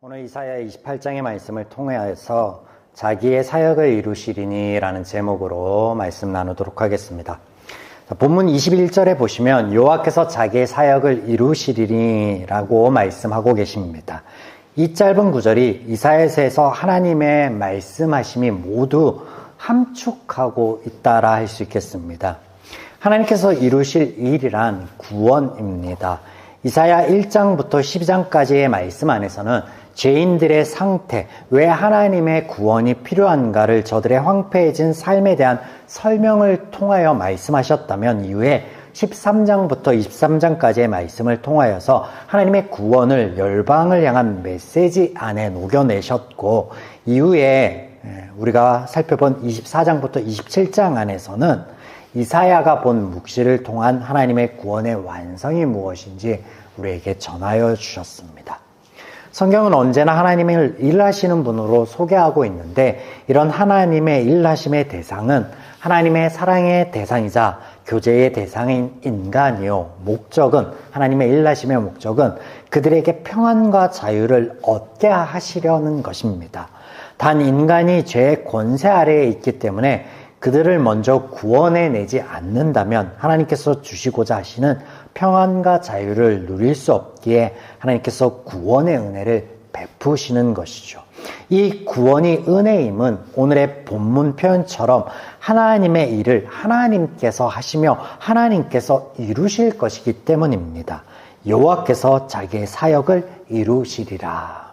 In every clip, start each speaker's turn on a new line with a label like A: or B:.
A: 오늘 이사야 28장의 말씀을 통해서 자기의 사역을 이루시리니 라는 제목으로 말씀 나누도록 하겠습니다. 본문 21절에 보시면 여호와께서 자기의 사역을 이루시리니 라고 말씀하고 계십니다. 이 짧은 구절이 이사야서에서 하나님의 말씀하심이 모두 함축하고 있다라 할 수 있겠습니다. 하나님께서 이루실 일이란 구원입니다. 이사야 1장부터 12장까지의 말씀 안에서는 죄인들의 상태, 왜 하나님의 구원이 필요한가를 저들의 황폐해진 삶에 대한 설명을 통하여 말씀하셨다면 이후에 13장부터 23장까지의 말씀을 통하여서 하나님의 구원을 열방을 향한 메시지 안에 녹여내셨고, 이후에 우리가 살펴본 24장부터 27장 안에서는 이사야가 본 묵시를 통한 하나님의 구원의 완성이 무엇인지 우리에게 전하여 주셨습니다. 성경은 언제나 하나님을 일하시는 분으로 소개하고 있는데, 이런 하나님의 일하심의 대상은 하나님의 사랑의 대상이자 교제의 대상인 인간이요, 목적은, 하나님의 일하심의 목적은 그들에게 평안과 자유를 얻게 하시려는 것입니다. 단 인간이 죄의 권세 아래에 있기 때문에 그들을 먼저 구원해내지 않는다면 하나님께서 주시고자 하시는 평안과 자유를 누릴 수 없기에 하나님께서 구원의 은혜를 베푸시는 것이죠. 이 구원이 은혜임은 오늘의 본문 표현처럼 하나님의 일을 하나님께서 하시며 하나님께서 이루실 것이기 때문입니다. 여호와께서 자기의 사역을 이루시리라.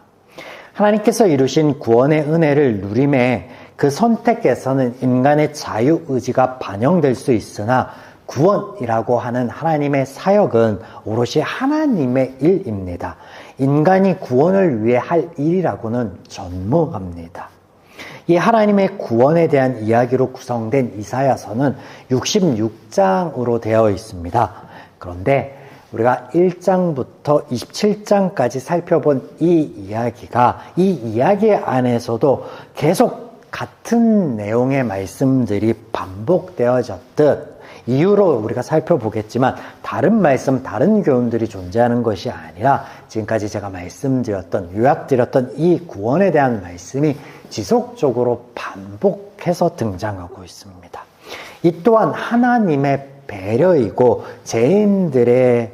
A: 하나님께서 이루신 구원의 은혜를 누림에 그 선택에서는 인간의 자유의지가 반영될 수 있으나 구원이라고 하는 하나님의 사역은 오롯이 하나님의 일입니다. 인간이 구원을 위해 할 일이라고는 전무합니다. 이 하나님의 구원에 대한 이야기로 구성된 이사야서는 66장으로 되어 있습니다. 그런데 우리가 1장부터 27장까지 살펴본 이 이야기 안에서도 계속 같은 내용의 말씀들이 반복되어졌듯 이유로 우리가 살펴보겠지만 다른 말씀, 다른 교훈들이 존재하는 것이 아니라 지금까지 제가 말씀드렸던, 요약드렸던 이 구원에 대한 말씀이 지속적으로 반복해서 등장하고 있습니다. 이 또한 하나님의 배려이고 죄인들을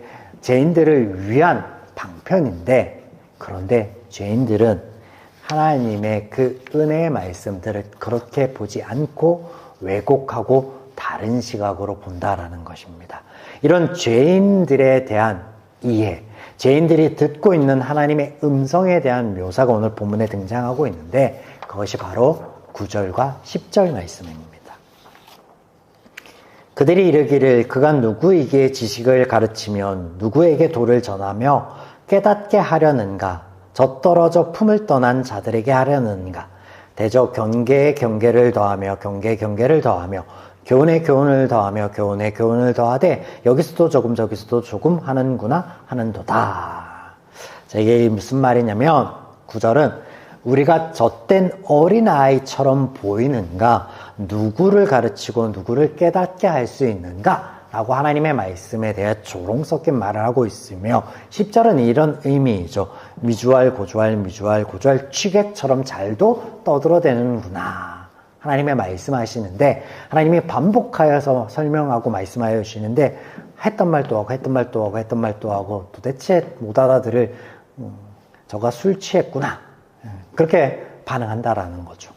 A: 위한 방편인데, 그런데 죄인들은 하나님의 그 은혜의 말씀들을 그렇게 보지 않고 왜곡하고 다른 시각으로 본다라는 것입니다. 이런 죄인들에 대한 이해, 죄인들이 듣고 있는 하나님의 음성에 대한 묘사가 오늘 본문에 등장하고 있는데, 그것이 바로 9절과 10절 말씀입니다. 그들이 이르기를 그가 누구에게 지식을 가르치며 누구에게 도를 전하며 깨닫게 하려는가, 젖떨어져 품을 떠난 자들에게 하려는가, 대저 경계에 경계를 더하며 경계를 더하며 교훈에 교훈을 더하며 교훈에 교훈을 더하되 여기서도 조금 저기서도 조금 하는도다. 자, 이게 무슨 말이냐면 9절은 우리가 젖된 어린아이처럼 보이는가, 누구를 가르치고 누구를 깨닫게 할 수 있는가 라고 하나님의 말씀에 대해 조롱 섞인 말을 하고 있으며, 10절은 이런 의미이죠. 미주알 고주알 취객처럼 잘도 떠들어대는구나. 하나님의 말씀하시는데, 하나님이 반복하여서 설명하고 말씀하여 주시는데 했던 말 또 하고 도대체 못 알아들을 저가 술 취했구나, 그렇게 반응한다라는 거죠.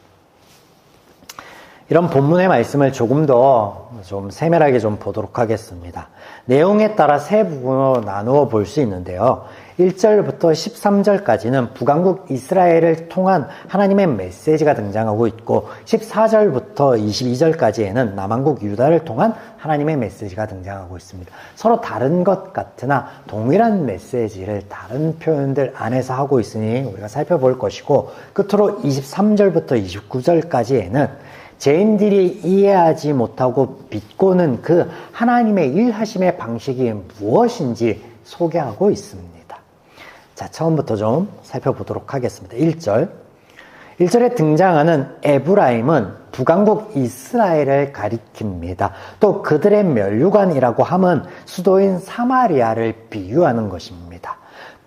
A: 이런 본문의 말씀을 조금 더 좀 세밀하게 좀 보도록 하겠습니다. 내용에 따라 세 부분으로 나누어 볼 수 있는데요. 1절부터 13절까지는 북왕국 이스라엘을 통한 하나님의 메시지가 등장하고 있고, 14절부터 22절까지에는 남왕국 유다를 통한 하나님의 메시지가 등장하고 있습니다. 서로 다른 것 같으나 동일한 메시지를 다른 표현들 안에서 하고 있으니 우리가 살펴볼 것이고, 끝으로 23절부터 29절까지에는 죄인들이 이해하지 못하고 비꼬는 그 하나님의 일하심의 방식이 무엇인지 소개하고 있습니다. 자, 처음부터 좀 살펴보도록 하겠습니다. 1절에 등장하는 에브라임은 북왕국 이스라엘을 가리킵니다. 또 그들의 면류관이라고 함은 수도인 사마리아를 비유하는 것입니다.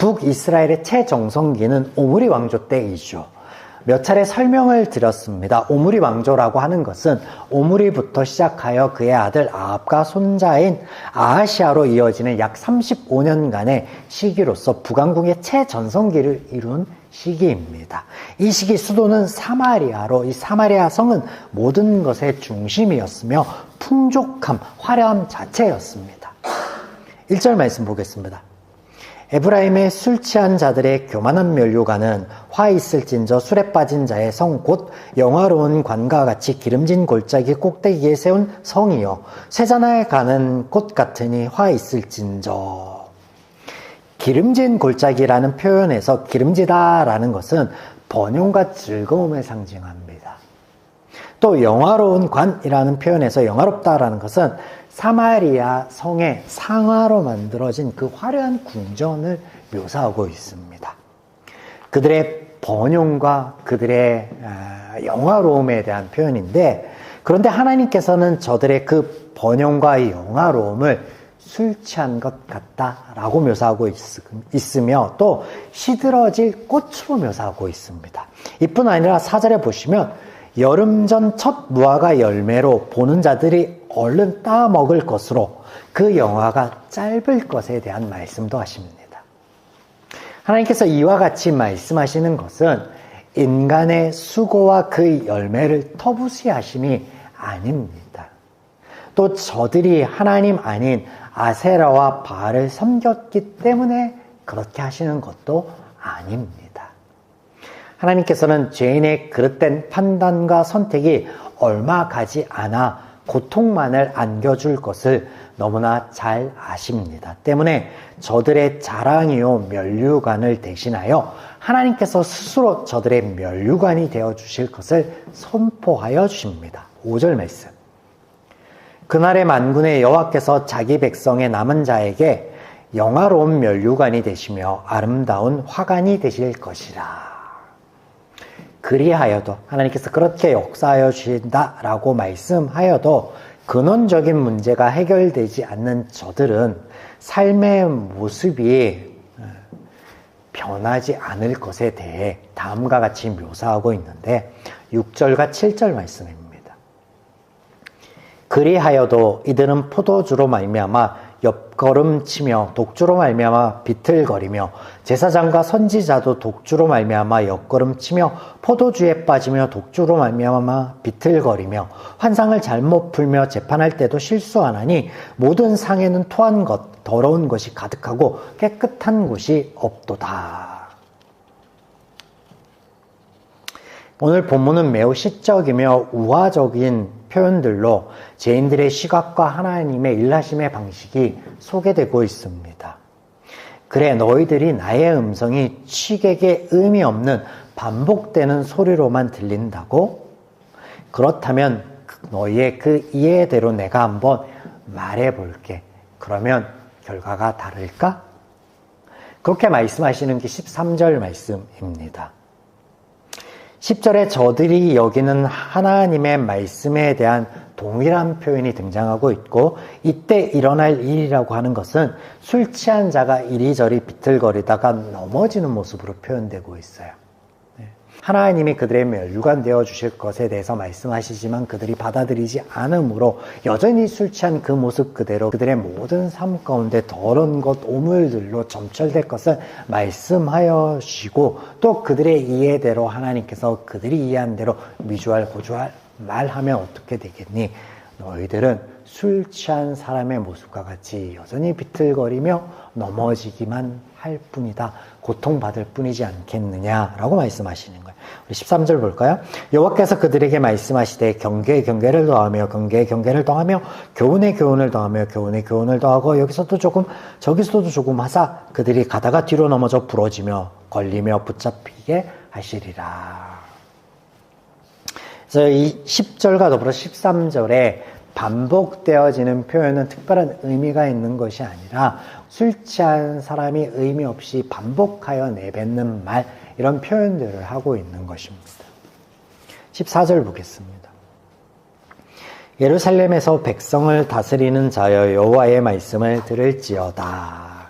A: 북이스라엘의 최정성기는 오므리 왕조 때이죠. 몇 차례 설명을 드렸습니다. 오므리 왕조라고 하는 것은 오므리부터 시작하여 그의 아들 아합과 손자인 아하시아로 이어지는 약 35년간의 시기로서 북왕국의 최전성기를 이룬 시기입니다. 이 시기 수도는 사마리아로 이 사마리아 성은 모든 것의 중심이었으며 풍족함, 화려함 자체였습니다. 1절 말씀 보겠습니다. 에브라임의 술 취한 자들의 교만한 면류관은 화 있을진저 술에 빠진 자의 성 곧 영화로운 관과 같이 기름진 골짜기 꼭대기에 세운 성이요 쇠잔에 가는 꽃 같으니 화 있을진저. 기름진 골짜기라는 표현에서 기름지다라는 것은 번영과 즐거움을 상징합니다. 또 영화로운 관이라는 표현에서 영화롭다라는 것은 사마리아 성의 상화로 만들어진 그 화려한 궁전을 묘사하고 있습니다. 그들의 번영과 그들의 영화로움에 대한 표현인데, 그런데 하나님께서는 저들의 그 번영과 영화로움을 술 취한 것 같다라고 묘사하고 있으며 또 시들어질 꽃으로 묘사하고 있습니다. 이뿐 아니라 4절에 보시면 여름전 첫 무화과 열매로 보는 자들이 얼른 따먹을 것으로 그 영화가 짧을 것에 대한 말씀도 하십니다. 하나님께서 이와 같이 말씀하시는 것은 인간의 수고와 그 열매를 터부시하심이 아닙니다. 또 저들이 하나님 아닌 아세라와 바알을 섬겼기 때문에 그렇게 하시는 것도 아닙니다. 하나님께서는 죄인의 그릇된 판단과 선택이 얼마 가지 않아 고통만을 안겨줄 것을 너무나 잘 아십니다. 때문에 저들의 자랑이요 면류관을 대신하여 하나님께서 스스로 저들의 면류관이 되어주실 것을 선포하여 주십니다. 5절 말씀. 그날의 만군의 여호와께서 자기 백성의 남은 자에게 영화로운 면류관이 되시며 아름다운 화관이 되실 것이라. 그리하여도 하나님께서 그렇게 역사하여 주신다라고 말씀하여도 근원적인 문제가 해결되지 않는 저들은 삶의 모습이 변하지 않을 것에 대해 다음과 같이 묘사하고 있는데 6절과 7절 말씀입니다. 그리하여도 이들은 포도주로 말미암아 옆걸음치며 독주로 말미암아 비틀거리며 제사장과 선지자도 독주로 말미암아 옆걸음치며 포도주에 빠지며 독주로 말미암아 비틀거리며 환상을 잘못 풀며 재판할 때도 실수하나니 모든 상에는 토한 것 더러운 것이 가득하고 깨끗한 곳이 없도다. 오늘 본문은 매우 시적이며 우화적인 표현들로 죄인들의 시각과 하나님의 일하심의 방식이 소개되고 있습니다. 그래 너희들이 나의 음성이 취객의 의미 없는 반복되는 소리로만 들린다고? 그렇다면 너희의 그 이해대로 내가 한번 말해볼게. 그러면 결과가 다를까? 그렇게 말씀하시는 게 13절 말씀입니다. 10절에 저들이 여기는 하나님의 말씀에 대한 동일한 표현이 등장하고 있고 이때 일어날 일이라고 하는 것은 술 취한 자가 이리저리 비틀거리다가 넘어지는 모습으로 표현되고 있어요. 하나님이 그들의 면류관 되어 주실 것에 대해서 말씀하시지만 그들이 받아들이지 않으므로 여전히 술 취한 그 모습 그대로 그들의 모든 삶 가운데 더러운 것, 오물들로 점철될 것을 말씀하시고 또 그들의 이해대로 하나님께서 그들이 이해한 대로 미주알 고주알 말하면 어떻게 되겠니? 너희들은 술 취한 사람의 모습과 같이 여전히 비틀거리며 넘어지기만 할 뿐이다. 고통받을 뿐이지 않겠느냐라고 말씀하시는 거예요. 우리 13절 볼까요? 여호와께서 그들에게 말씀하시되 경계에 경계를 더하며 경계에 경계를 더하며 교훈에 교훈을 더하며 교훈에 교훈을 더하고 여기서도 조금 저기서도 조금 하사 그들이 가다가 뒤로 넘어져 부러지며 걸리며 붙잡히게 하시리라. 그래서 이 10절과 더불어 13절에 반복되어지는 표현은 특별한 의미가 있는 것이 아니라 술 취한 사람이 의미 없이 반복하여 내뱉는 말 이런 표현들을 하고 있는 것입니다. 14절 보겠습니다. 예루살렘에서 백성을 다스리는 자여 여호와의 말씀을 들을지어다.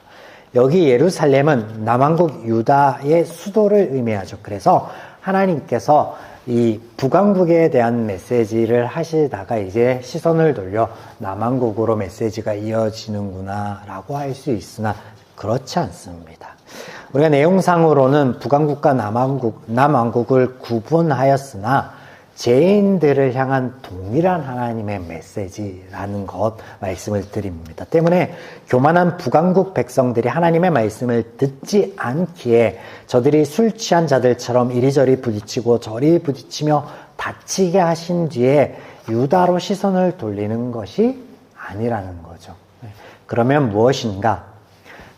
A: 여기 예루살렘은 남왕국 유다의 수도를 의미하죠. 그래서 하나님께서 이 북왕국에 대한 메시지를 하시다가 이제 시선을 돌려 남왕국으로 메시지가 이어지는구나 라고 할 수 있으나 그렇지 않습니다. 우리가 내용상으로는 북왕국과 남왕국을 구분하였으나 죄인들을 향한 동일한 하나님의 메시지라는 것 말씀을 드립니다. 때문에 교만한 북왕국 백성들이 하나님의 말씀을 듣지 않기에 저들이 술 취한 자들처럼 이리저리 부딪히고 저리 부딪히며 다치게 하신 뒤에 유다로 시선을 돌리는 것이 아니라는 거죠. 그러면 무엇인가?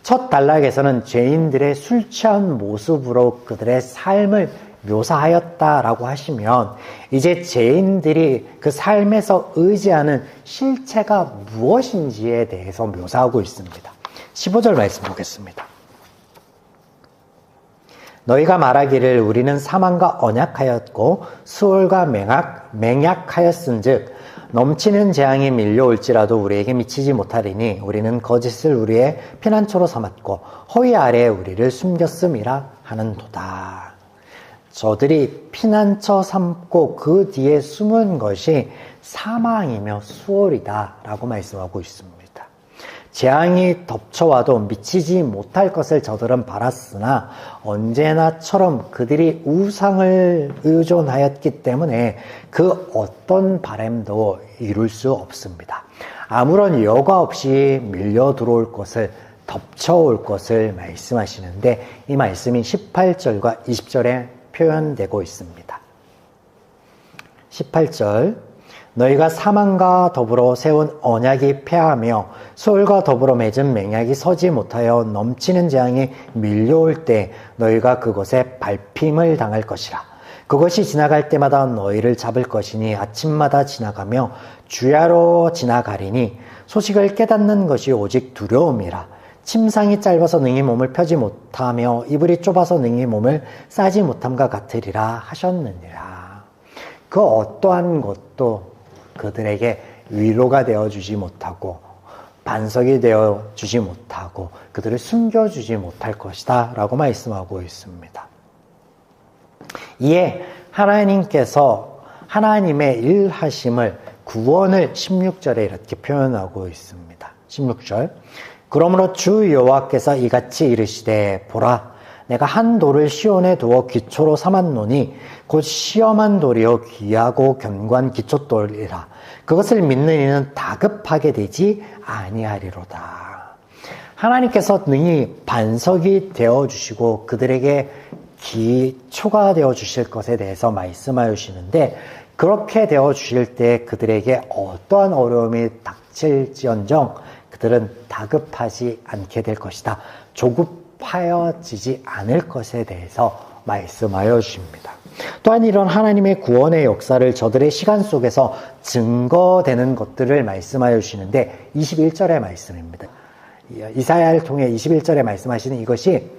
A: 첫 단락에서는 죄인들의 술 취한 모습으로 그들의 삶을 묘사하였다라고 하시면 이제 죄인들이 그 삶에서 의지하는 실체가 무엇인지에 대해서 묘사하고 있습니다. 15절 말씀 보겠습니다. 너희가 말하기를 우리는 사망과 언약하였고 수월과 맹약하였은즉 넘치는 재앙이 밀려올지라도 우리에게 미치지 못하리니 우리는 거짓을 우리의 피난처로 삼았고 허위 아래에 우리를 숨겼음이라 하는도다. 저들이 피난처 삼고 그 뒤에 숨은 것이 사망이며 수월이다 라고 말씀하고 있습니다. 재앙이 덮쳐와도 미치지 못할 것을 저들은 바랐으나 언제나처럼 그들이 우상을 의존하였기 때문에 그 어떤 바람도 이룰 수 없습니다. 아무런 여과 없이 밀려 들어올 것을 덮쳐올 것을 말씀하시는데 이 말씀이 18절과 20절에 표현되고 있습니다. 18절 너희가 사망과 더불어 세운 언약이 패하며 소울과 더불어 맺은 맹약이 서지 못하여 넘치는 재앙이 밀려올 때 너희가 그것에 밟힘을 당할 것이라. 그것이 지나갈 때마다 너희를 잡을 것이니 아침마다 지나가며 주야로 지나가리니 소식을 깨닫는 것이 오직 두려움이라. 침상이 짧아서 능히 몸을 펴지 못하며 이불이 좁아서 능히 몸을 싸지 못함과 같으리라 하셨느니라. 그 어떠한 것도 그들에게 위로가 되어주지 못하고 반석이 되어주지 못하고 그들을 숨겨주지 못할 것이다 라고 말씀하고 있습니다. 이에 하나님께서 하나님의 일하심을 구원을 16절에 이렇게 표현하고 있습니다. 16절 그러므로 주 여호와께서 이같이 이르시되 보라 내가 한 돌을 시온에 두어 기초로 삼았노니 곧 시험한 돌이요 귀하고 견고한 기초돌이라. 그것을 믿는 이는 다급하게 되지 아니하리로다. 하나님께서 능히 반석이 되어주시고 그들에게 기초가 되어주실 것에 대해서 말씀하여 주시는데 그렇게 되어주실 때 그들에게 어떠한 어려움이 닥칠지언정 그들은 다급하지 않게 될 것이다. 조급하여지지 않을 것에 대해서 말씀하여 주십니다. 또한 이런 하나님의 구원의 역사를 저들의 시간 속에서 증거되는 것들을 말씀하여 주시는데 21절의 말씀입니다. 이사야를 통해 21절에 말씀하시는 이것이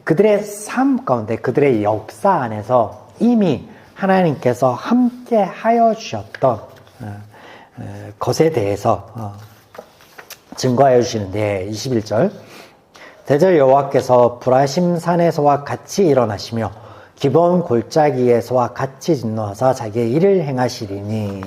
A: 그들의 삶 가운데 그들의 역사 안에서 이미 하나님께서 함께 하여 주셨던 것에 대해서 증거하여 주시는데 21절 대저 여호와께서 브라심 산에서와 같이 일어나시며 기본 골짜기에서와 같이 진노하사 자기의 일을 행하시리니.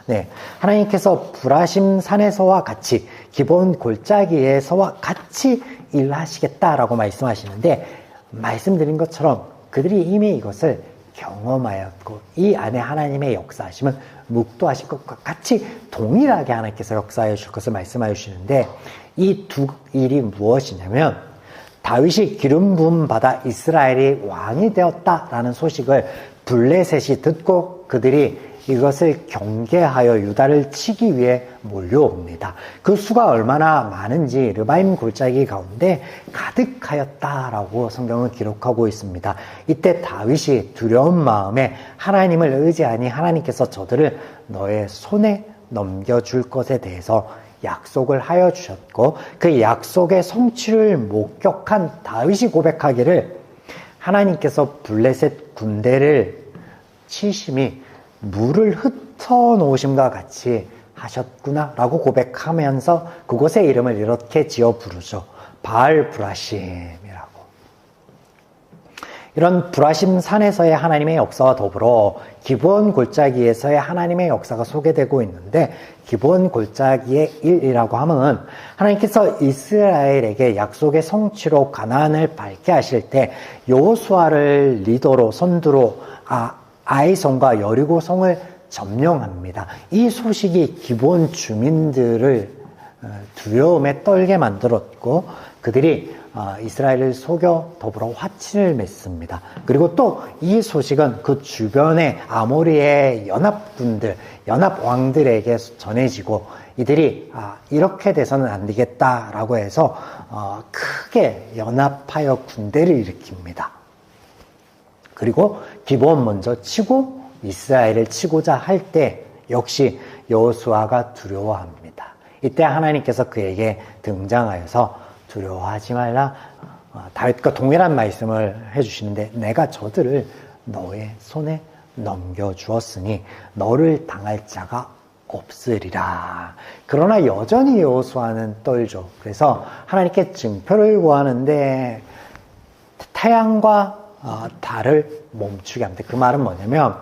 A: 네, 하나님께서 브라심 산에서와 같이 기본 골짜기에서와 같이 일하시겠다라고 말씀하시는데 말씀드린 것처럼 그들이 이미 이것을 경험하였고 이 안에 하나님의 역사하심은 묵도하실 것과 같이 동일하게 하나님께서 역사해 주실 것을 말씀하여 주시는데 이 두 일이 무엇이냐면 다윗이 기름 부음 받아 이스라엘이 왕이 되었다라는 소식을 블레셋이 듣고 그들이 이것을 경계하여 유다를 치기 위해 몰려옵니다. 그 수가 얼마나 많은지 르바임 골짜기 가운데 가득하였다라고 성경은 기록하고 있습니다. 이때 다윗이 두려운 마음에 하나님을 의지하니 하나님께서 저들을 너의 손에 넘겨줄 것에 대해서 약속을 하여 주셨고 그 약속의 성취를 목격한 다윗이 고백하기를 하나님께서 블레셋 군대를 치심이 물을 흩어놓으심과 같이 하셨구나 라고 고백하면서 그곳의 이름을 이렇게 지어 부르죠. 바알 브라심이라고. 이런 브라심 산에서의 하나님의 역사와 더불어 기브온 골짜기에서의 하나님의 역사가 소개되고 있는데, 기브온 골짜기의 일이라고 하면 하나님께서 이스라엘에게 약속의 성취로 가나안을 밟게 하실 때 여호수아를 리더로 선두로 아이성과 여리고성을 점령합니다. 이 소식이 기브온 주민들을 두려움에 떨게 만들었고, 그들이 이스라엘을 속여 더불어 화친을 맺습니다. 그리고 또 이 소식은 그 주변의 아모리의 연합군들, 연합왕들에게 전해지고, 이들이 이렇게 돼서는 안 되겠다라고 해서 크게 연합하여 군대를 일으킵니다. 그리고 기브온 먼저 치고 이스라엘을 치고자 할 때 역시 여호수아가 두려워합니다. 이때 하나님께서 그에게 등장하여서 두려워하지 말라. 다윗과 동일한 말씀을 해주시는데, 내가 저들을 너의 손에 넘겨주었으니 너를 당할 자가 없으리라. 그러나 여전히 여호수아는 떨죠. 그래서 하나님께 증표를 구하는데 태양과 달을 멈추게 합니다. 그 말은 뭐냐면,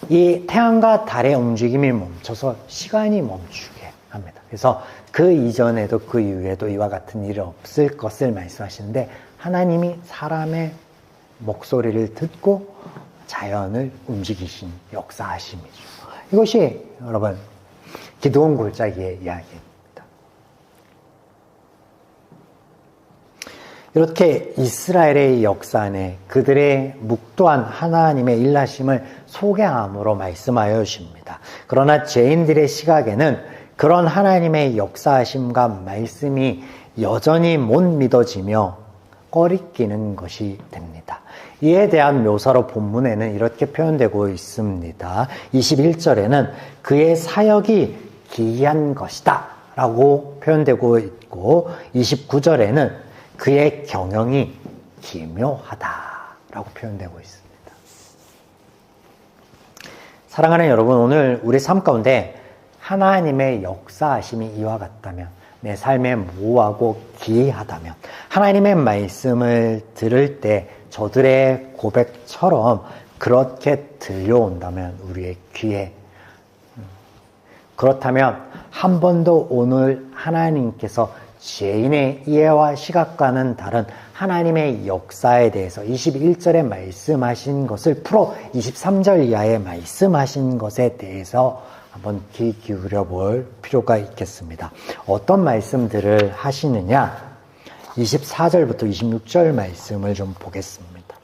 A: 이 태양과 달의 움직임이 멈춰서 시간이 멈추게 합니다. 그래서 그 이전에도 그 이후에도 이와 같은 일이 없을 것을 말씀하시는데, 하나님이 사람의 목소리를 듣고 자연을 움직이신 역사하심이죠. 이것이 여러분 기드온 골짜기의 이야기입니다. 이렇게 이스라엘의 역사 안에 그들의 묵도한 하나님의 일하심을 소개함으로 말씀하여 주십니다. 그러나 죄인들의 시각에는 그런 하나님의 역사하심과 말씀이 여전히 못 믿어지며 꺼리끼는 것이 됩니다. 이에 대한 묘사로 본문에는 이렇게 표현되고 있습니다. 21절에는 그의 사역이 기이한 것이다 라고 표현되고 있고, 29절에는 그의 경영이 기묘하다 라고 표현되고 있습니다. 사랑하는 여러분, 오늘 우리 삶 가운데 하나님의 역사하심이 이와 같다면, 내 삶에 모호하고 기이하다면, 하나님의 말씀을 들을 때 저들의 고백처럼 그렇게 들려온다면 우리의 귀에, 그렇다면 한 번도 오늘 하나님께서 죄인의 이해와 시각과는 다른 하나님의 역사에 대해서 21절에 말씀하신 것을 풀어 23절 이하에 말씀하신 것에 대해서 한번 귀 기울여 볼 필요가 있겠습니다. 어떤 말씀들을 하시느냐? 24절부터 26절 말씀을 좀 보겠습니다.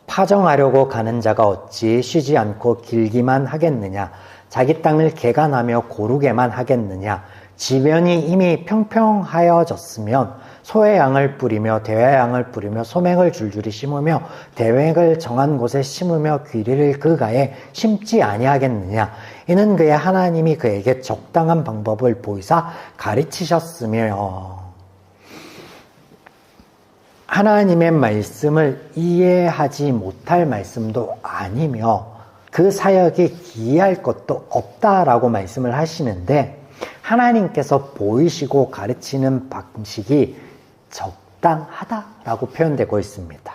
A: 파정하려고 가는 자가 어찌 쉬지 않고 길기만 하겠느냐? 자기 땅을 개간하며 고르게만 하겠느냐? 지면이 이미 평평하여졌으면 소의 양을 뿌리며 대의 양을 뿌리며 소맹을 줄줄이 심으며 대획을 정한 곳에 심으며 귀리를 그 가에 심지 아니하겠느냐. 이는 그의 하나님이 그에게 적당한 방법을 보이사 가르치셨으며, 하나님의 말씀을 이해하지 못할 말씀도 아니며 그 사역이 기이할 것도 없다라고 말씀을 하시는데, 하나님께서 보이시고 가르치는 방식이 적당하다라고 표현되고 있습니다.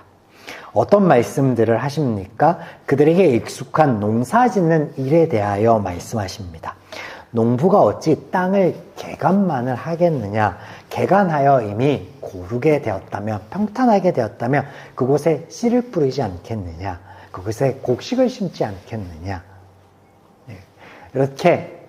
A: 어떤 말씀들을 하십니까? 그들에게 익숙한 농사 짓는 일에 대하여 말씀하십니다. 농부가 어찌 땅을 개간만을 하겠느냐? 개간하여 이미 고르게 되었다면, 평탄하게 되었다면 그곳에 씨를 뿌리지 않겠느냐? 그곳에 곡식을 심지 않겠느냐? 이렇게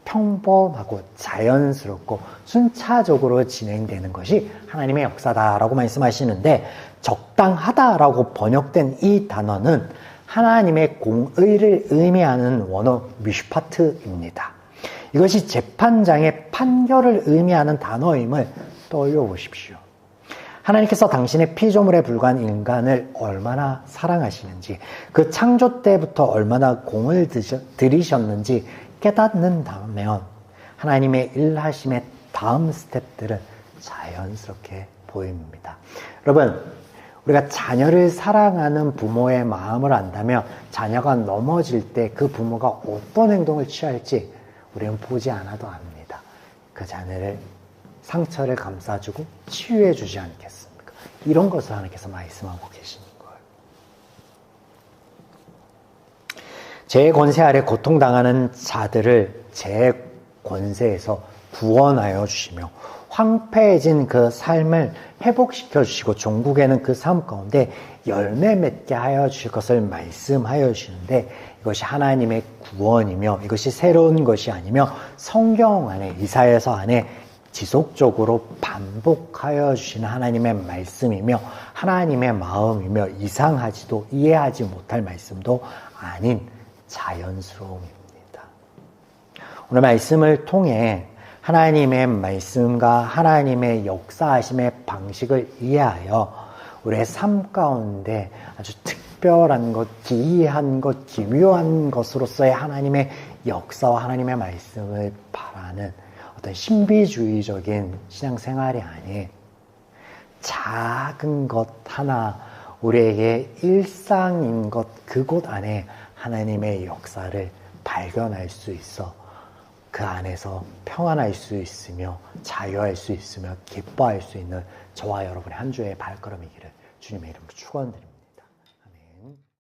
A: 평범하고 자연스럽고 순차적으로 진행되는 것이 하나님의 역사다라고 말씀하시는데, 적당하다라고 번역된 이 단어는 하나님의 공의를 의미하는 원어 미슈파트입니다. 이것이 재판장의 판결을 의미하는 단어임을 떠올려 보십시오. 하나님께서 당신의 피조물에 불과한 인간을 얼마나 사랑하시는지, 그 창조 때부터 얼마나 공을 들이셨는지 깨닫는다면 하나님의 일하심의 다음 스텝들은 자연스럽게 보입니다. 여러분, 우리가 자녀를 사랑하는 부모의 마음을 안다면 자녀가 넘어질 때 그 부모가 어떤 행동을 취할지 우리는 보지 않아도 압니다. 그 자녀를 상처를 감싸주고 치유해 주지 않겠습니까? 이런 것을 하나님께서 말씀하고 계시는 거예요. 제 권세 아래 고통당하는 자들을 제 권세에서 구원하여 주시며 황폐해진 그 삶을 회복시켜 주시고 종국에는 그 삶 가운데 열매 맺게 하여 주실 것을 말씀하여 주시는데, 이것이 하나님의 구원이며 이것이 새로운 것이 아니며 성경 안에, 이사야서 안에 지속적으로 반복하여 주시는 하나님의 말씀이며 하나님의 마음이며 이상하지도 이해하지 못할 말씀도 아닌 자연스러움입니다. 오늘 말씀을 통해 하나님의 말씀과 하나님의 역사하심의 방식을 이해하여 우리의 삶 가운데 아주 특별한 것, 기이한 것, 기묘한 것으로서의 하나님의 역사와 하나님의 말씀을 바라는 어떤 신비주의적인 신앙생활이 아닌 작은 것 하나, 우리에게 일상인 것, 그곳 안에 하나님의 역사를 발견할 수 있어 그 안에서 평안할 수 있으며 자유할 수 있으며 기뻐할 수 있는 저와 여러분의 한 주의 발걸음이기를 주님의 이름으로 축원드립니다.